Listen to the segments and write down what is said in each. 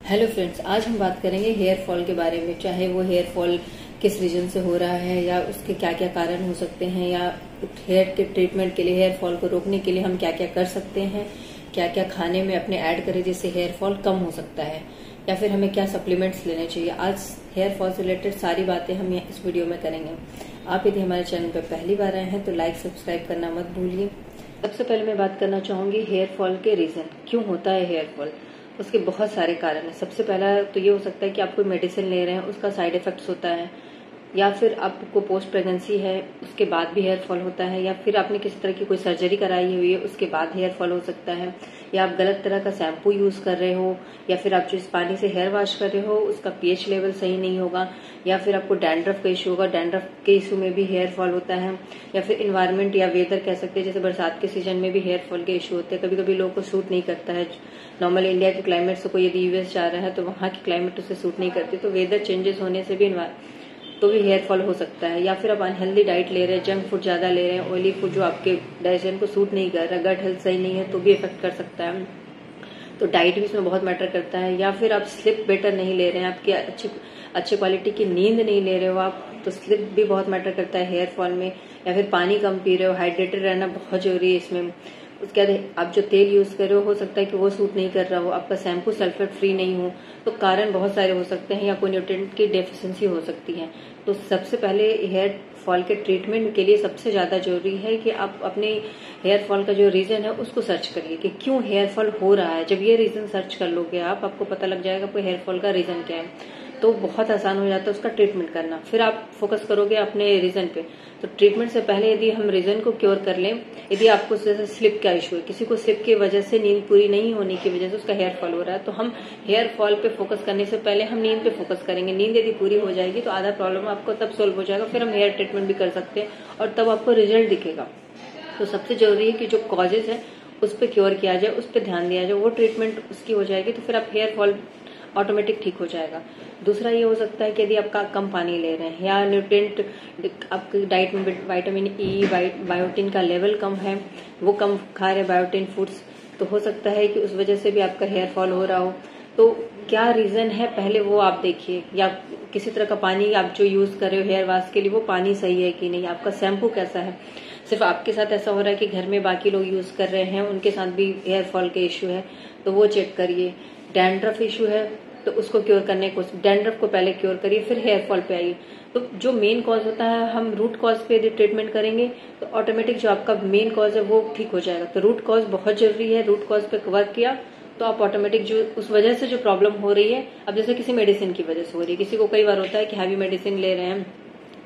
Hello friends, आज हम बात करेंगे हेयर फॉल के बारे में। चाहे वो हेयर फॉल किस रीजन से हो रहा है या उसके क्या क्या कारण हो सकते हैं, या हेयर के ट्रीटमेंट के लिए, हेयर फॉल को रोकने के लिए हम क्या क्या कर सकते हैं, क्या क्या खाने में अपने ऐड करें जिससे हेयर फॉल कम हो सकता है, या फिर हमें क्या सप्लीमेंट्स लेने चाहिए। आज हेयर फॉल से रिलेटेड सारी बातें हम इस वीडियो में करेंगे। आप यदि हमारे चैनल पर पहली बार आए हैं तो लाइक सब्सक्राइब करना मत भूलिए। सबसे पहले मैं बात करना चाहूंगी हेयर फॉल के रीजन, क्यों होता है हेयर फॉल। उसके बहुत सारे कारण हैं। सबसे पहला तो ये हो सकता है कि आप कोई मेडिसिन ले रहे हैं, उसका साइड इफेक्ट्स होता है, या फिर आपको पोस्ट प्रेगनेंसी है उसके बाद भी हेयर फॉल होता है, या फिर आपने किसी तरह की कोई सर्जरी कराई हुई है उसके बाद हेयर फॉल हो सकता है, या आप गलत तरह का शैम्पू यूज कर रहे हो, या फिर आप जिस पानी से हेयर वॉश कर रहे हो उसका पीएच लेवल सही नहीं होगा, या फिर आपको डैंड्रफ का इशू होगा, डैंड्रफ के इशू में भी हेयर फॉल होता है, या फिर इन्वायरमेंट या वेदर कह सकते हैं, जैसे बरसात के सीजन में भी हेयर फॉल के इशू होते हैं। कभी कभी लोगों को सूट नहीं करता है नॉर्मल इंडिया के क्लाइमेट से, कोई यदि यूएस जा रहा है तो वहां की क्लाइमेट उसे सूट नहीं करती, तो वेदर चेंजेस होने से भी हेयर फॉल हो सकता है। या फिर आप अनहेल्दी डाइट ले रहे हैं, जंक फूड ज्यादा ले रहे हैं, ऑयली फूड जो आपके डाइजेशन को सूट नहीं कर रहा, गट हेल्थ सही नहीं है तो भी इफेक्ट कर सकता है। तो डाइट भी इसमें बहुत मैटर करता है। या फिर आप स्लिप बेटर नहीं ले रहे हैं, आपकी अच्छी क्वालिटी की नींद नहीं ले रहे हो आप, तो स्लिप भी बहुत मैटर करता है हेयर फॉल में। या फिर पानी कम पी रहे हो, हाइड्रेटेड रहना बहुत जरूरी है इसमें। उसके बाद आप जो तेल यूज कर रहे हो सकता है कि वो सूट नहीं कर रहा हो, आपका शैम्पू सल्फेट फ्री नहीं हो, तो कारण बहुत सारे हो सकते हैं, या कोई न्यूट्रिएंट की डेफिशिएंसी हो सकती है। तो सबसे पहले हेयर फॉल के ट्रीटमेंट के लिए सबसे ज्यादा जरूरी है कि आप अपने हेयर फॉल का जो रीजन है उसको सर्च करिए कि क्यों हेयर फॉल हो रहा है। जब ये रीजन सर्च कर लोगे आपको पता लग जाएगा आपको हेयर फॉल का रीजन क्या है, तो बहुत आसान हो जाता है उसका ट्रीटमेंट करना। फिर आप फोकस करोगे अपने रीजन पे। तो ट्रीटमेंट से पहले यदि हम रीजन को क्योर कर लें, यदि आपको जैसे स्लिप का इशू है, किसी को स्लिप की वजह से नींद पूरी नहीं होने की वजह से उसका हेयर फॉल हो रहा है, तो हम हेयर फॉल पे फोकस करने से पहले हम नींद पे फोकस करेंगे। नींद यदि पूरी हो जाएगी तो आधा प्रॉब्लम आपको तब सोल्व हो जाएगा, फिर हम हेयर ट्रीटमेंट भी कर सकते हैं और तब आपको रिजल्ट दिखेगा। तो सबसे जरूरी है कि जो कॉजेज है उस पर क्योर किया जाए, उस पर ध्यान दिया जाए, वो ट्रीटमेंट उसकी हो जाएगी तो फिर आप हेयर फॉल ऑटोमेटिक ठीक हो जाएगा। दूसरा ये हो सकता है कि यदि आपका कम पानी ले रहे हैं या न्यूट्रिएंट आपकी डाइट में विटामिन ई, बायोटिन का लेवल कम है, वो कम खा रहे बायोटिन फूड्स, तो हो सकता है कि उस वजह से भी आपका हेयर फॉल हो रहा हो। तो क्या रीजन है पहले वो आप देखिए। या किसी तरह का पानी आप जो यूज कर रहे हो हेयर वॉश के लिए वो पानी सही है कि नहीं, आपका शैम्पू कैसा है। सिर्फ आपके साथ ऐसा हो रहा है कि घर में बाकी लोग यूज कर रहे हैं उनके साथ भी हेयर फॉल के इश्यू है, तो वो चेक करिए। डैंड्रफ इशू है तो उसको क्योर करने को, डैंड्रफ को पहले क्योर करिए फिर हेयर फॉल पे आइए। तो जो मेन कॉज होता है, हम रूट कॉज पे यदि ट्रीटमेंट करेंगे तो ऑटोमेटिक जो आपका मेन कॉज है वो ठीक हो जाएगा। तो रूट कॉज बहुत जरूरी है, रूट कॉज पे वर्क किया तो आप ऑटोमेटिक जो उस वजह से जो प्रॉब्लम हो रही है, अब जैसे किसी मेडिसिन की वजह से हो रही है, किसी को कई बार होता है कि हैवी मेडिसिन ले रहे हैं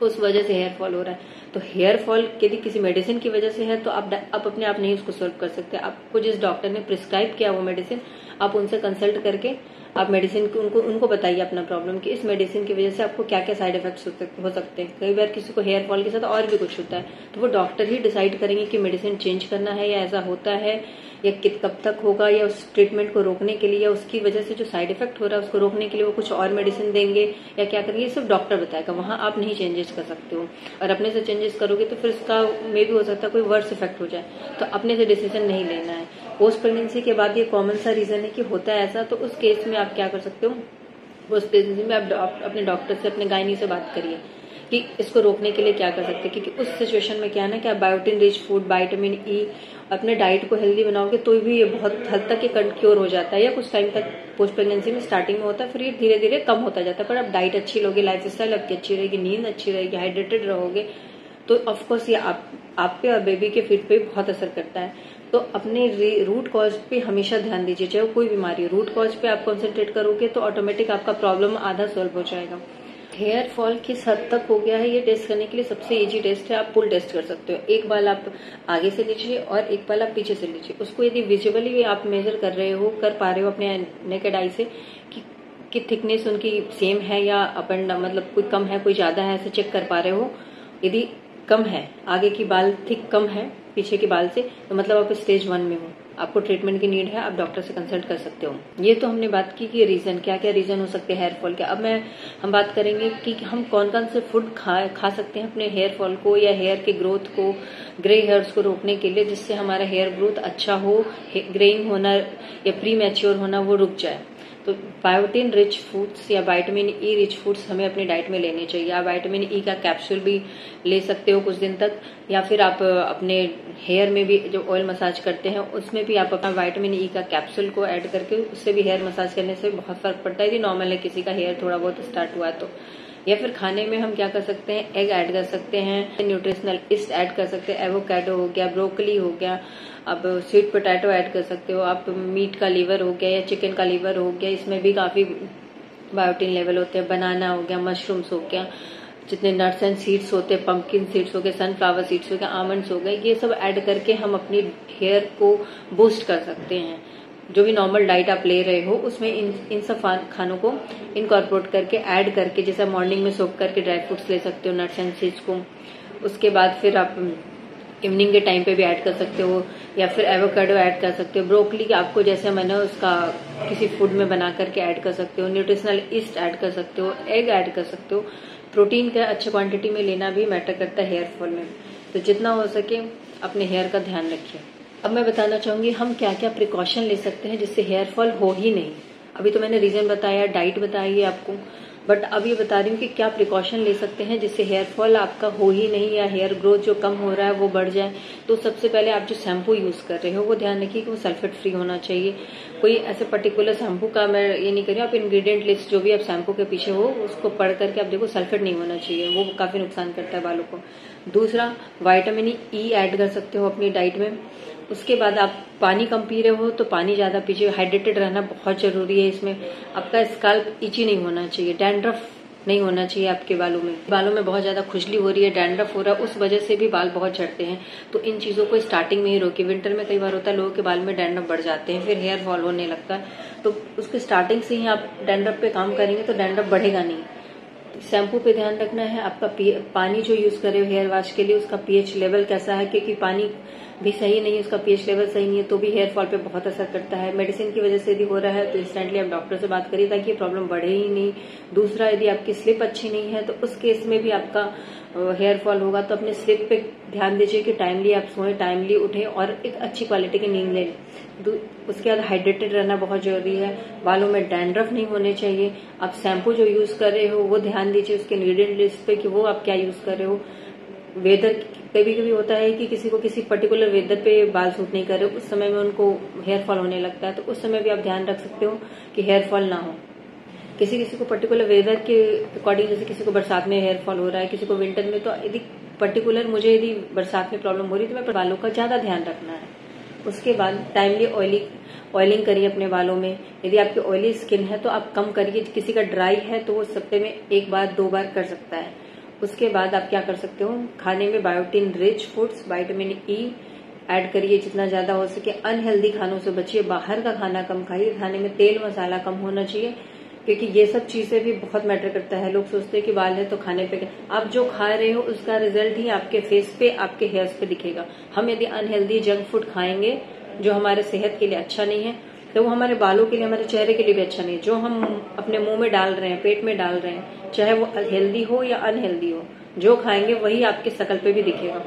उस वजह से हेयर फॉल हो रहा है, तो हेयर फॉल यदि किसी मेडिसिन की वजह से है तो आप अपने आप नहीं उसको सोल्व कर सकते। आपको जिस डॉक्टर ने प्रिस्क्राइब किया वो मेडिसिन, आप उनसे कंसल्ट करके आप मेडिसिन उनको बताइए अपना प्रॉब्लम कि इस मेडिसिन की वजह से आपको क्या क्या साइड इफेक्ट्स हो सकते हैं। कई बार किसी को हेयर फॉल के साथ और भी कुछ होता है, तो वो डॉक्टर ही डिसाइड करेंगे कि मेडिसिन चेंज करना है या ऐसा होता है या कब तक होगा, या उस ट्रीटमेंट को रोकने के लिए या उसकी वजह से जो साइड इफेक्ट हो रहा है उसको रोकने के लिए वो कुछ और मेडिसिन देंगे या क्या करेंगे, ये सब डॉक्टर बताएगा। वहां आप नहीं चेंजेस कर सकते हो, और अपने से चेंजेस करोगे तो फिर उसका मे भी हो सकता है कोई वर्स इफेक्ट हो जाए, तो अपने से डिसीजन नहीं लेना है। पोस्ट प्रेगनेंसी के बाद ये कॉमन सा रीजन है कि होता है ऐसा, तो उस केस में आप क्या कर सकते हो, पोस्ट प्रेगनेंसी में आप अपने डॉक्टर से, अपने गायनी से बात करिए कि इसको रोकने के लिए क्या कर सकते हैं। क्योंकि उस सिचुएशन में क्या है ना कि आप biotin rich food, vitamin E, अपने डाइट को हेल्दी बनाओगे तो भी ये बहुत हद तक ये क्योर हो जाता है, या कुछ टाइम तक पोस्ट प्रेगनेंसी में स्टार्टिंग में होता है, फिर ये धीरे धीरे कम होता जाता है। पर आप डाइट अच्छी लोगे, लाइफ स्टाइल आपकी अच्छी रहेगी, नींद अच्छी रहेगी, हाइड्रेटेड रहोगे, तो ऑफकोर्स ये आप पे और बेबी के फिट पे बहुत असर करता है। तो अपने रूट कॉज पे हमेशा ध्यान दीजिए, चाहे कोई बीमारी, रूट कॉज पे आप कॉन्सेंट्रेट करोगे तो ऑटोमेटिक आपका प्रॉब्लम आधा सॉल्व हो जाएगा। हेयर फॉल किस हद तक हो गया है ये टेस्ट करने के लिए सबसे इजी टेस्ट है, आप पुल टेस्ट कर सकते हो। एक बाल आप आगे से लीजिए और एक बाल आप पीछे से लीजिए, उसको यदि विजुअली आप मेजर कर रहे हो, कर पा रहे हो अपने नेकेड आई से कि थिकनेस उनकी सेम है या अप एंड मतलब कोई कम है कोई ज्यादा है, ऐसे चेक कर पा रहे हो। यदि कम है, आगे की बाल थिक कम है पीछे के बाल से, तो मतलब आप स्टेज 1 में हो, आपको ट्रीटमेंट की नीड है, आप डॉक्टर से कंसल्ट कर सकते हो। ये तो हमने बात की कि रीजन क्या क्या रीजन हो सकते हैं हेयर फॉल के। अब हम बात करेंगे कि हम कौन कौन से फूड खा सकते हैं अपने हेयर फॉल को या हेयर के ग्रोथ को, ग्रे हेयर्स को रोकने के लिए, जिससे हमारा हेयर ग्रोथ अच्छा हो, ग्रेइंग होना या प्री मैच्योर होना वो रुक जाए। तो बायोटिन रिच फूड्स या विटामिन ई रिच फूड्स हमें अपनी डाइट में लेने चाहिए। आप विटामिन ई का कैप्सूल भी ले सकते हो कुछ दिन तक, या फिर आप अपने हेयर में भी जो ऑयल मसाज करते हैं उसमें भी आप अपना विटामिन ई का कैप्सूल को ऐड करके उससे भी हेयर मसाज करने से बहुत फर्क पड़ता है। यदि नॉर्मल है किसी का हेयर थोड़ा बहुत स्टार्ट हुआ है तो। या फिर खाने में हम क्या कर सकते हैं, एग ऐड कर सकते हैं, न्यूट्रिशनल ईस्ट ऐड कर सकते हैं, एवोकाडो हो गया, ब्रोकली हो गया, अब स्वीट पोटैटो ऐड कर सकते हो आप, मीट का लीवर हो गया या चिकन का लीवर हो गया, इसमें भी काफी बायोटिन लेवल होते हैं। बनाना हो गया, मशरूम्स हो गया, जितने नट्स एंड सीड्स होते हैं, पंपकिन सीड्स हो गए, सनफ्लावर सीड्स हो गए, आमंड्स हो गए, ये सब ऐड करके हम अपनी हेयर को बूस्ट कर सकते हैं। जो भी नॉर्मल डाइट आप ले रहे हो उसमें इन सब खानों को इनकॉर्पोरेट करके ऐड करके, जैसे मॉर्निंग में सोक करके ड्राई फ्रूट्स ले सकते हो, नट्स एंड सीड्स को, उसके बाद फिर आप इवनिंग के टाइम पे भी ऐड कर सकते हो, या फिर एवोकाडो ऐड कर सकते हो, ब्रोकली आपको जैसे मैंने उसका किसी फूड में बना करके ऐड कर सकते हो, न्यूट्रिशनल ईस्ट ऐड कर सकते हो, एग ऐड कर सकते हो। प्रोटीन का अच्छे क्वांटिटी में लेना भी मैटर करता है हेयर फॉल में, तो जितना हो सके अपने हेयर का ध्यान रखिए। अब मैं बताना चाहूंगी हम क्या क्या प्रिकॉशन ले सकते हैं जिससे हेयर फॉल हो ही नहीं। अभी तो मैंने रीजन बताया, डाइट बताई है आपको, बट अब ये बता रही हूँ कि क्या प्रिकॉशन ले सकते हैं जिससे हेयर फॉल आपका हो ही नहीं या हेयर ग्रोथ जो कम हो रहा है वो बढ़ जाए। तो सबसे पहले आप जो शैम्पू यूज कर रहे हो वो ध्यान रखिए कि वो सल्फेट फ्री होना चाहिए। कोई ऐसे पर्टिकुलर शैम्पू का मैं ये नहीं कर रही हूँ, आप इंग्रेडिएंट लिस्ट जो भी आप शैम्पू के पीछे हो उसको पढ़ करके आप देखो, सल्फेट नहीं होना चाहिए, वो काफी नुकसान करता है बालों को। दूसरा, विटामिन ई ऐड कर सकते हो अपनी डाइट में। उसके बाद आप पानी कम पी रहे हो तो पानी ज्यादा पीजिए, हाइड्रेटेड रहना बहुत जरूरी है इसमें। आपका स्काल्प इची नहीं होना चाहिए, डैंड्रफ नहीं होना चाहिए आपके बालों में बहुत ज्यादा खुजली हो रही है, डैंड्रफ हो रहा है, उस वजह से भी बाल बहुत झड़ते हैं। तो इन चीजों को स्टार्टिंग में ही रोकिए। विंटर में कई बार होता है लोगों के बाल में डैंड्रफ बढ़ जाते हैं, फिर हेयर फॉल होने लगता है, तो उसके स्टार्टिंग से ही आप डैंड्रफ पे काम करेंगे तो डैंड्रफ बढ़ेगा नहीं। शैम्पू पे ध्यान रखना है, आपका पानी जो यूज कर रहे हो हेयर वॉश के लिए उसका पीएच लेवल कैसा है, क्योंकि पानी भी सही नहीं है, उसका पीएच लेवल सही नहीं है तो भी हेयर फॉल पे बहुत असर करता है। मेडिसिन की वजह से यदि हो रहा है तो इंस्टेंटली आप डॉक्टर से बात करिए ताकि ये प्रॉब्लम बढ़े ही नहीं। दूसरा, यदि आपकी स्लिप अच्छी नहीं है तो उस केस में भी आपका हेयर फॉल होगा, तो अपने स्लिप पे ध्यान दीजिए कि टाइमली आप सोएं, टाइमली उठें और एक अच्छी क्वालिटी की नींद लें। उसके बाद हाइड्रेटेड रहना बहुत जरूरी है, बालों में डैंड्रफ नहीं होने चाहिए। आप शैम्पू जो यूज कर रहे हो वो ध्यान दीजिए उसके इंग्रेडिएंट लिस्ट पे कि वो आप क्या यूज कर रहे हो। वेदर कभी कभी होता है कि किसी को किसी पर्टिकुलर वेदर पे बाल सूट नहीं कर रहे, उस समय में उनको हेयर फॉल होने लगता है, तो उस समय भी आप ध्यान रख सकते हो कि हेयर फॉल ना हो। किसी को पर्टिकुलर वेदर के अकॉर्डिंग, जैसे किसी को बरसात में हेयर फॉल हो रहा है, किसी को विंटर में, तो यदि पर्टिकुलर मुझे यदि बरसात में प्रॉब्लम हो रही है तो मैं बालों का ज्यादा ध्यान रखना है। उसके बाद टाइमली ऑयलिंग करिए अपने बालों में। यदि आपकी ऑयली स्किन है तो आप कम करिए, किसी का ड्राई है तो वो हफ्ते में 1 बार 2 बार कर सकता है। उसके बाद आप क्या कर सकते हो, खाने में biotin rich foods, vitamin E add करिए जितना ज्यादा हो सके। अनहेल्दी खानों से बचिए, बाहर का खाना कम खाइए, खाने में तेल मसाला कम होना चाहिए, क्योंकि ये सब चीजें भी बहुत मैटर करता है। लोग सोचते हैं कि बाल है तो खाने पे, आप जो खा रहे हो उसका रिजल्ट ही आपके फेस पे, आपके हेयर्स पे दिखेगा। हम यदि अनहेल्दी जंक फूड खाएंगे जो हमारे सेहत के लिए अच्छा नहीं है, तो वो हमारे बालों के लिए, हमारे चेहरे के लिए भी अच्छा नहीं है। जो हम अपने मुंह में डाल रहे हैं, पेट में डाल रहे हैं, चाहे वो हेल्दी हो या अनहेल्दी हो, जो खाएंगे वही आपके शकल पे भी दिखेगा।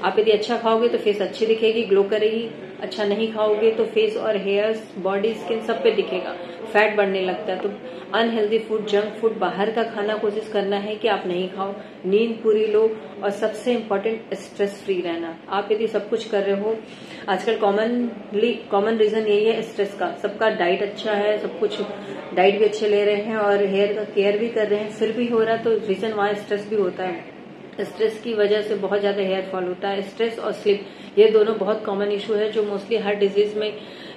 आप यदि अच्छा खाओगे तो फेस अच्छी दिखेगी, ग्लो करेगी। अच्छा नहीं खाओगे तो फेस और हेयर्स, बॉडी, स्किन सब पे दिखेगा, फैट बढ़ने लगता है। तो अनहेल्दी फूड, जंक फूड, बाहर का खाना कोशिश करना है कि आप नहीं खाओ। नींद पूरी लो, और सबसे इम्पोर्टेंट स्ट्रेस फ्री रहना। आप यदि सब कुछ कर रहे हो, आजकल कॉमन रीजन यही है स्ट्रेस का। सबका डाइट अच्छा है, सब कुछ डाइट भी अच्छे ले रहे हैं और हेयर का केयर भी कर रहे हैं, फिर भी हो रहा है, तो रीजन वहां स्ट्रेस भी होता है। स्ट्रेस की वजह से बहुत ज्यादा हेयर फॉल होता है। स्ट्रेस और स्लीप, ये दोनों बहुत कॉमन इशू है जो मोस्टली हर डिजीज में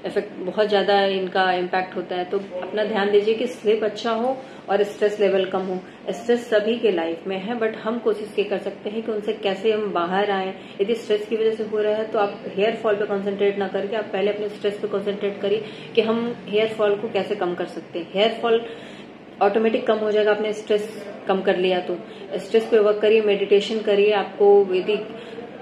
इफेक्ट, बहुत ज्यादा इनका इम्पैक्ट होता है। तो अपना ध्यान दीजिए कि स्लीप अच्छा हो और स्ट्रेस लेवल कम हो। स्ट्रेस सभी के लाइफ में है, बट हम कोशिश ये कर सकते हैं कि उनसे कैसे हम बाहर आए। यदि स्ट्रेस की वजह से हो रहा है तो आप हेयर फॉल पे कंसंट्रेट ना करके आप पहले अपने स्ट्रेस पे कंसंट्रेट करिए कि हम हेयर फॉल को कैसे कम कर सकते हैं। हेयर फॉल ऑटोमेटिक कम हो जाएगा, आपने स्ट्रेस कम कर लिया तो। स्ट्रेस पे वर्क करिए, मेडिटेशन करिए। आपको यदि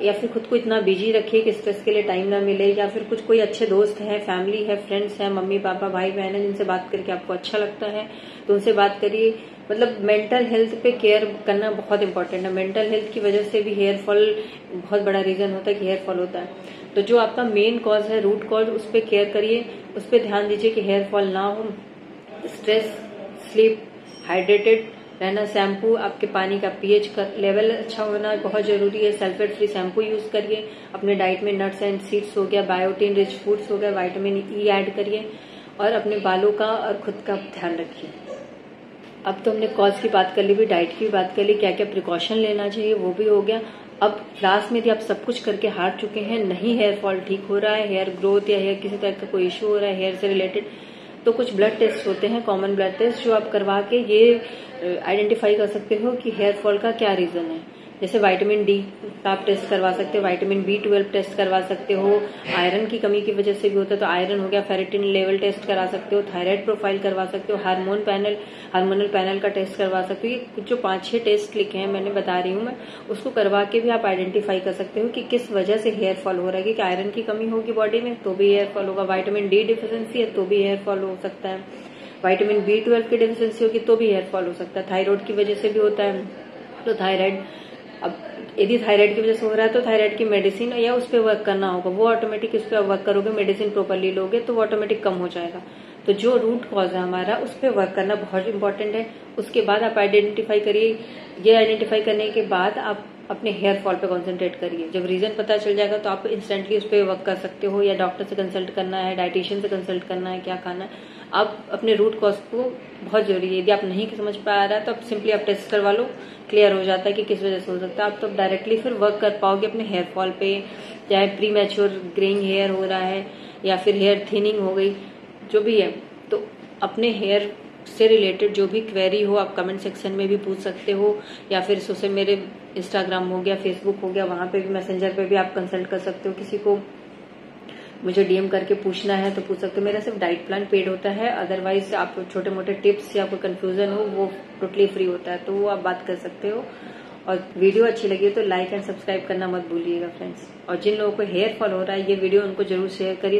या फिर खुद को इतना बिजी रखिए कि स्ट्रेस के लिए टाइम ना मिले, या फिर कुछ कोई अच्छे दोस्त हैं, फैमिली है, फ्रेंड्स हैं, मम्मी पापा, भाई बहन है, जिनसे बात करके आपको अच्छा लगता है तो उनसे बात करिए। मतलब मेंटल हेल्थ पे केयर करना बहुत इंपॉर्टेंट है। मेंटल हेल्थ की वजह से भी हेयर फॉल बहुत बड़ा रीजन होता है कि हेयर फॉल होता है। तो जो आपका मेन कॉज है, रूट कॉज, उस पर केयर करिए, उस पर ध्यान दीजिए कि हेयर फॉल ना हो। स्ट्रेस, स्लीप, हाइड्रेटेड रहना, शैम्पू, आपके पानी का पीएच का लेवल अच्छा होना बहुत जरूरी है। सल्फेट फ्री शैम्पू यूज करिए। अपने डाइट में नट्स एंड सीड्स हो गया, बायोटिन रिच फूड्स हो गया, विटामिन ई ऐड करिए और अपने बालों का और खुद का ध्यान रखिए। अब तो हमने कॉज की बात कर ली, भी डाइट की भी बात कर ली, क्या क्या प्रिकॉशन लेना चाहिए वो भी हो गया। अब लास्ट में यदि आप सब कुछ करके हार चुके हैं, नहीं हेयर फॉल ठीक हो रहा है, हेयर ग्रोथ या हेयर किसी तरह का कोई इश्यू हो रहा है हेयर से रिलेटेड, तो कुछ ब्लड टेस्ट होते हैं, कॉमन ब्लड टेस्ट, जो आप करवा के ये आइडेंटिफाई कर सकते हो कि हेयर फॉल का क्या रीजन है। जैसे विटामिन डी का आप टेस्ट करवा सकते हो, विटामिन B12 टेस्ट करवा सकते हो, आयरन की कमी की वजह से भी होता है तो आयरन हो गया, फेरेटिन लेवल टेस्ट करा सकते हो, थायराइड प्रोफाइल करवा सकते हो, हार्मोनल पैनल का टेस्ट करवा सकते हो। ये जो 5-6 टेस्ट लिखे हैं मैंने बता रही हूँ मैं, उसको करवा के भी आप आइडेंटिफाई कर सकते हो कि किस वजह से हेयर फॉल हो रहा है। कि आयरन की कमी होगी बॉडी में तो भी हेयर फॉल होगा, विटामिन डी डिफिशिएंसी है तो भी हेयर फॉल हो सकता है, विटामिन B12 की डिफिशिएंसी होगी तो भी हेयर फॉल हो सकता है, थायराइड की वजह से भी होता है तो थायराइड, अब यदि थायराइड की वजह से हो रहा है तो थायराइड की मेडिसिन या उस पर वर्क करना होगा, वो ऑटोमेटिक उस पर वर्क करोगे, मेडिसिन प्रॉपरली लोगे तो वो ऑटोमेटिक कम हो जाएगा। तो जो रूट कॉज है हमारा उस पर वर्क करना बहुत इंपॉर्टेंट है। उसके बाद आप आइडेंटिफाई करिए, ये आइडेंटिफाई करने के बाद आप अपने हेयर फॉल पे कॉन्सेंट्रेट करिए। जब रीजन पता चल जाएगा तो आप इंस्टेंटली उस पर वर्क कर सकते हो, या डॉक्टर से कंसल्ट करना है, डाइटिशियन से कंसल्ट करना है, क्या खाना है। आप अपने रूट कॉज को बहुत जरूरी है, यदि आप नहीं समझ पा रहा है तो आप सिंपली आप टेस्ट करवा लो, क्लियर हो जाता है कि किस वजह से हो सकता है। आप तो डायरेक्टली फिर वर्क कर पाओगे अपने हेयर फॉल पे, चाहे प्री मैच्योर ग्रेइंग हेयर हो रहा है या फिर हेयर थिनिंग हो गई, जो भी है। तो अपने हेयर से रिलेटेड जो भी क्वेरी हो आप कमेंट सेक्शन में भी पूछ सकते हो, या फिर सोशल मेरे इंस्टाग्राम हो गया, फेसबुक हो गया, वहां पे भी मैसेंजर पे भी आप कंसल्ट कर सकते हो। किसी को मुझे डीएम करके पूछना है तो पूछ सकते हो। मेरा सिर्फ डाइट प्लान पेड होता है, अदरवाइज आप छोटे मोटे टिप्स या कोई कंफ्यूजन हो वो टोटली फ्री होता है, तो वो आप बात कर सकते हो। और वीडियो अच्छी लगी तो लाइक एंड सब्सक्राइब करना मत भूलिएगा फ्रेंड्स। और जिन लोगों को हेयर फॉल हो रहा है ये वीडियो उनको जरूर शेयर करिए।